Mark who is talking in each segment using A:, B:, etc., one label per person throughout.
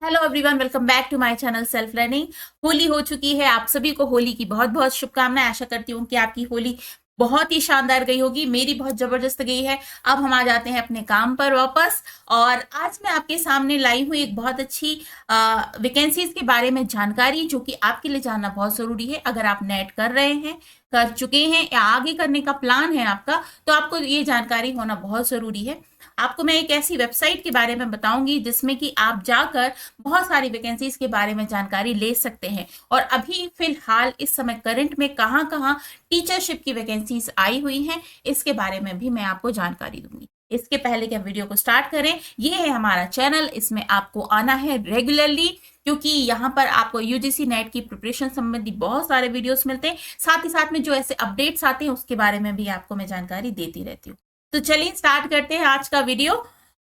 A: Hello everyone, welcome back to my channel self learning. Holi हो चुकी है, आप सभी को होली की बहुत बहुत शुभकामनाएं। आशा करती हूँ कि आपकी होली बहुत ही शानदार गई होगी। मेरी बहुत जबरदस्त गई है। अब हम आ जाते हैं अपने काम पर वापस। और आज मैं आपके सामने लाई हूँ एक बहुत अच्छी वैकेंसीज के बारे में जानकारी, जो कि आपके लिए जानना बहुत जरूरी है। अगर आप नेट कर रहे हैं, कर चुके हैं या आगे करने का प्लान है आपका, तो आपको ये जानकारी होना बहुत जरूरी है। आपको मैं एक ऐसी वेबसाइट के बारे में बताऊंगी जिसमें कि आप जाकर बहुत सारी वैकेंसीज के बारे में जानकारी ले सकते हैं। और अभी फिलहाल इस समय करंट में कहाँ कहाँ टीचरशिप की वैकेंसीज आई हुई हैं, इसके बारे में भी मैं आपको जानकारी दूंगी। इसके पहले कि हम वीडियो को स्टार्ट करें, ये है हमारा चैनल, इसमें आपको आना है रेगुलरली, क्योंकि यहाँ पर आपको यूजीसी नेट की प्रिपरेशन संबंधी बहुत सारे वीडियोस मिलते हैं। साथ ही साथ में जो ऐसे अपडेट्स आते हैं उसके बारे में भी आपको मैं जानकारी देती रहती हूँ। तो चलिए स्टार्ट करते हैं आज का वीडियो।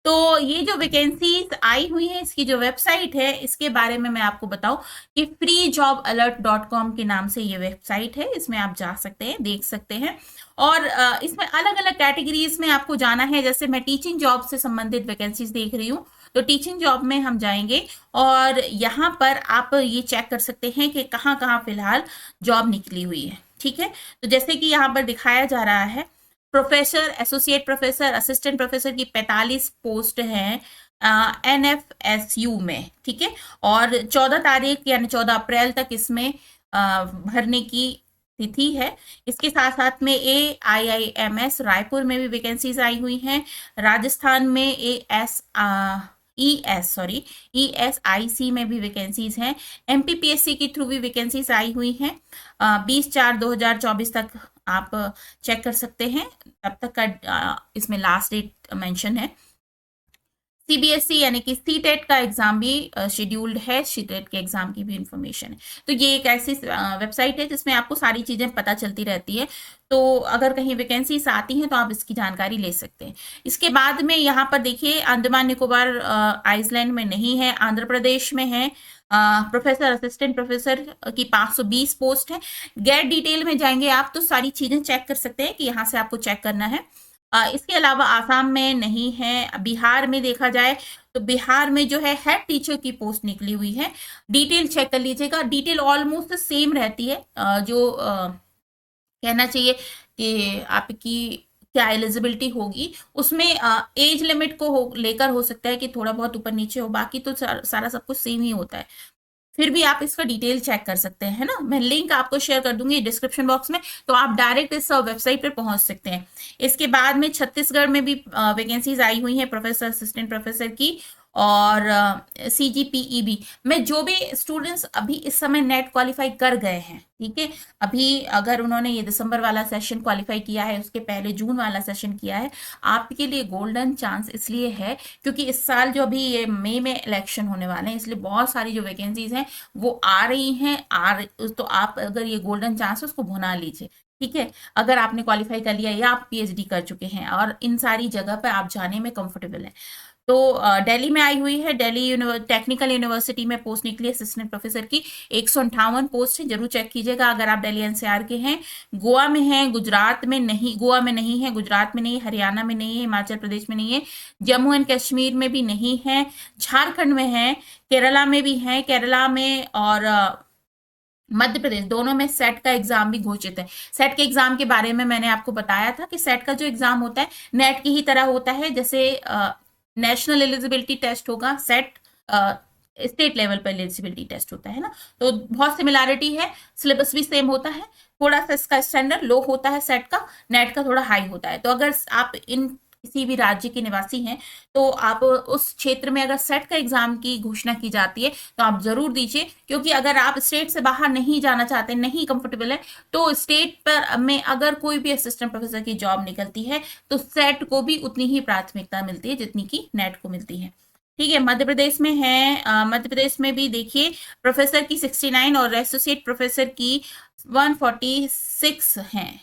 A: तो ये जो वैकेंसीज आई हुई है, इसकी जो वेबसाइट है, इसके बारे में मैं आपको बताऊं कि freejobalert.com के नाम से ये वेबसाइट है। इसमें आप जा सकते हैं, देख सकते हैं। और इसमें अलग अलग कैटेगरीज में आपको जाना है। जैसे मैं टीचिंग जॉब से संबंधित वैकेंसीज देख रही हूँ, तो टीचिंग जॉब में हम जाएंगे और यहाँ पर आप ये चेक कर सकते हैं कि कहाँ कहाँ फिलहाल जॉब निकली हुई है। ठीक है, तो जैसे कि यहाँ पर दिखाया जा रहा है, professor, associate professor, assistant professor की 45 पोस्ट हैं NFSU में। ठीक है, और 14 तारीख यानी 14 अप्रैल तक इसमें भरने की तिथि है। इसके साथ साथ में AIIMS रायपुर में भी वैकेंसीज आई हुई हैं। राजस्थान में ESIC में भी वैकेंसीज हैं। MPPSC के थ्रू भी वैकेंसीज आई हुई हैं। 20/4/2024 तक आप चेक कर सकते हैं, तब तक का इसमें लास्ट डेट मेंशन है। CBSE यानी कि सीटेट का एग्जाम भी शेड्यूल्ड है, सीटेट के एग्जाम की भी इंफॉर्मेशन है। तो ये एक ऐसी वेबसाइट है जिसमें आपको सारी चीजें पता चलती रहती है। तो अगर कहीं वैकेंसीज आती हैं तो आप इसकी जानकारी ले सकते हैं। इसके बाद में यहाँ पर देखिए, अंडमान निकोबार आइसलैंड में नहीं है, आंध्र प्रदेश में है। प्रोफेसर, असिस्टेंट प्रोफेसर की 520 पोस्ट है। गैर डिटेल में जाएंगे आप तो सारी चीजें चेक कर सकते हैं कि यहाँ से आपको चेक करना है। इसके अलावा आसाम में नहीं है। बिहार में देखा जाए तो बिहार में जो है हेड टीचर की पोस्ट निकली हुई है। डिटेल चेक कर लीजिएगा, डिटेल ऑलमोस्ट सेम रहती है। जो कहना चाहिए कि आपकी क्या एलिजिबिलिटी होगी, उसमें एज लिमिट को लेकर हो सकता है कि थोड़ा बहुत ऊपर नीचे हो, बाकी तो सारा सब कुछ सेम ही होता है। फिर भी आप इसका डिटेल चेक कर सकते हैं, है ना। मैं लिंक आपको शेयर कर दूंगी डिस्क्रिप्शन बॉक्स में, तो आप डायरेक्ट इस वेबसाइट पर पहुंच सकते हैं। इसके बाद में छत्तीसगढ़ में भी वैकेंसीज आई हुई हैं प्रोफेसर, असिस्टेंट प्रोफेसर की। और CGPEB में जो भी स्टूडेंट्स अभी इस समय नेट क्वालिफाई कर गए हैं, ठीक है, अभी अगर उन्होंने ये दिसंबर वाला सेशन क्वालिफाई किया है, उसके पहले जून वाला सेशन किया है, आपके लिए गोल्डन चांस इसलिए है क्योंकि इस साल जो अभी ये मई में इलेक्शन होने वाले हैं, इसलिए बहुत सारी जो वैकेंसीज हैं वो आ रही हैं। तो आप अगर ये गोल्डन चांस है उसको भुना लीजिए। ठीक है, अगर आपने क्वालिफाई कर लिया या आप PhD कर चुके हैं और इन सारी जगह पर आप जाने में कंफर्टेबल हैं। तो दिल्ली में आई हुई है, दिल्ली टेक्निकल यूनिवर्सिटी में पोस्ट निकली है असिस्टेंट प्रोफेसर की। 158 पोस्ट है, जरूर चेक कीजिएगा अगर आप दिल्ली NCR के हैं। गोवा में है, गुजरात में नहीं, गोवा में नहीं है, गुजरात में नहीं, हरियाणा में नहीं है, हिमाचल प्रदेश में नहीं है, जम्मू एंड कश्मीर में भी नहीं है, झारखंड में है, केरला में भी है, केरला में और मध्य प्रदेश, दोनों में सेट का एग्जाम भी घोषित है। सेट के एग्जाम के बारे में मैंने आपको बताया था कि सेट का जो एग्जाम होता है नेट की ही तरह होता है। जैसे नेशनल एलिजिबिलिटी टेस्ट होगा, सेट स्टेट लेवल पर एलिजिबिलिटी टेस्ट होता है ना, तो बहुत सिमिलैरिटी है। सिलेबस भी सेम होता है, थोड़ा सा इसका स्टैंडर्ड लो होता है सेट का, नेट का थोड़ा हाई होता है। तो अगर आप इन किसी भी राज्य के निवासी हैं तो आप उस क्षेत्र में अगर सेट का एग्जाम की घोषणा की जाती है तो आप जरूर दीजिए, क्योंकि अगर आप स्टेट से बाहर नहीं जाना चाहते, नहीं कंफर्टेबल है, तो स्टेट पर में अगर कोई भी असिस्टेंट प्रोफेसर की जॉब निकलती है तो सेट को भी उतनी ही प्राथमिकता मिलती है जितनी की नेट को मिलती है। ठीक है, मध्य प्रदेश में है, मध्य प्रदेश में भी देखिए प्रोफेसर की 69 और एसोसिएट प्रोफेसर की 146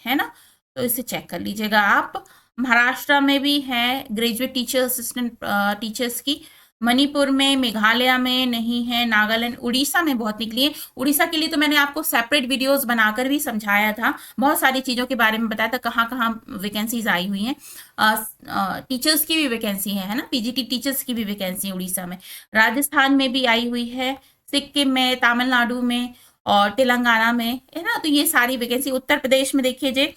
A: है ना, तो इसे चेक कर लीजिएगा आप। महाराष्ट्र में भी है ग्रेजुएट टीचर, असिस्टेंट टीचर्स की मणिपुर में, मेघालय में नहीं है, नागालैंड, उड़ीसा में बहुत निकली है। उड़ीसा के लिए तो मैंने आपको सेपरेट वीडियोस बनाकर भी समझाया था, बहुत सारी चीज़ों के बारे में बताया था, कहाँ कहाँ वैकेंसीज आई हुई हैं। टीचर्स की भी वैकेंसी है ना, पीजीटी टीचर्स की भी वैकेंसी उड़ीसा में, राजस्थान में भी आई हुई है, सिक्किम में, तमिलनाडु में और तेलंगाना में, है ना। तो ये सारी वैकेंसी, उत्तर प्रदेश में देखिए जे,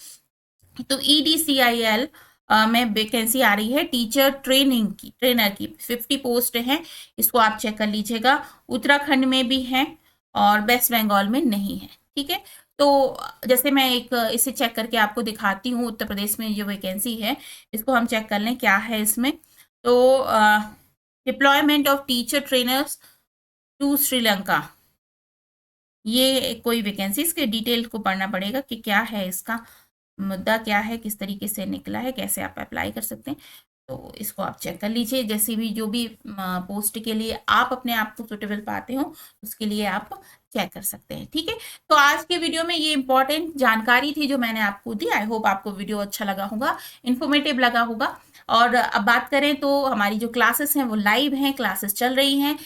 A: तो EDCIL में वैकेंसी आ रही है टीचर ट्रेनर की 50 पोस्ट है, इसको आप चेक कर लीजिएगा। उत्तराखंड में भी है और वेस्ट बंगाल में नहीं है, ठीक है। तो जैसे मैं एक इसे चेक करके आपको दिखाती हूँ, उत्तर प्रदेश में जो वैकेंसी है इसको हम चेक कर लें क्या है इसमें। तो deployment of teacher trainers to Sri Lanka, ये कोई वैकेंसी, इसके डिटेल को पढ़ना पड़ेगा कि क्या है इसका मुद्दा, क्या है, किस तरीके से निकला है, कैसे आप अप्लाई कर सकते हैं। तो इसको आप चेक कर लीजिए, जैसे भी जो भी पोस्ट के लिए आप अपने आप को सुटेबल पाते हो उसके लिए आप चेक कर सकते हैं, ठीक है। तो आज के वीडियो में ये इंपॉर्टेंट जानकारी थी जो मैंने आपको दी। आई होप आपको वीडियो अच्छा लगा होगा, इन्फॉर्मेटिव लगा होगा। और अब बात करें तो हमारी जो क्लासेस हैं वो लाइव हैं, क्लासेस चल रही हैं।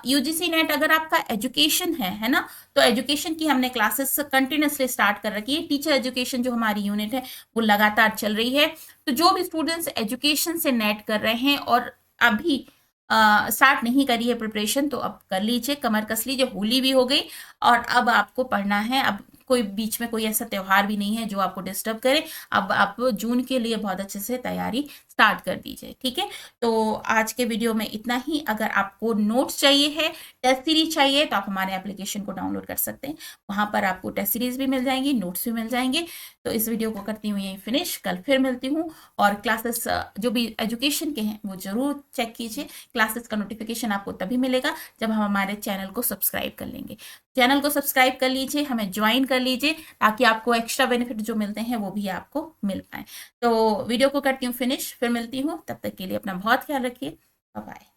A: UGC नेट अगर आपका एजुकेशन है ना, तो एजुकेशन की हमने क्लासेस कंटिन्यूसली स्टार्ट कर रखी है। टीचर एजुकेशन जो हमारी यूनिट है वो लगातार चल रही है। तो जो भी स्टूडेंट्स एजुकेशन से नेट कर रहे हैं और अभी स्टार्ट नहीं करी है प्रिपरेशन, तो अब कर लीजिए, कमर कस लीजिए, होली भी हो गई और अब आपको पढ़ना है। अब कोई बीच में कोई ऐसा त्योहार भी नहीं है जो आपको डिस्टर्ब करे। अब आप जून के लिए बहुत अच्छे से तैयारी स्टार्ट कर दीजिए, ठीक है। तो आज के वीडियो में इतना ही। अगर आपको नोट्स चाहिए है, टेस्ट सीरीज चाहिए, तो आप हमारे एप्लीकेशन को डाउनलोड कर सकते हैं। वहां पर आपको टेस्ट सीरीज भी मिल जाएंगी, नोट्स भी मिल जाएंगे। तो इस वीडियो को करती हूँ यही फिनिश, कल फिर मिलती हूँ। और क्लासेस जो भी एजुकेशन के हैं वो जरूर चेक कीजिए। क्लासेस का नोटिफिकेशन आपको तभी मिलेगा जब हम हमारे चैनल को सब्सक्राइब कर लेंगे। चैनल को सब्सक्राइब कर लीजिए, हमें ज्वाइन कर लीजिए, ताकि आपको एक्स्ट्रा बेनिफिट जो मिलते हैं वो भी आपको मिल पाए। तो वीडियो को करती हूँ फिनिश, फिर मिलती हूँ। तब तक के लिए अपना बहुत ख्याल रखिए। Bye bye.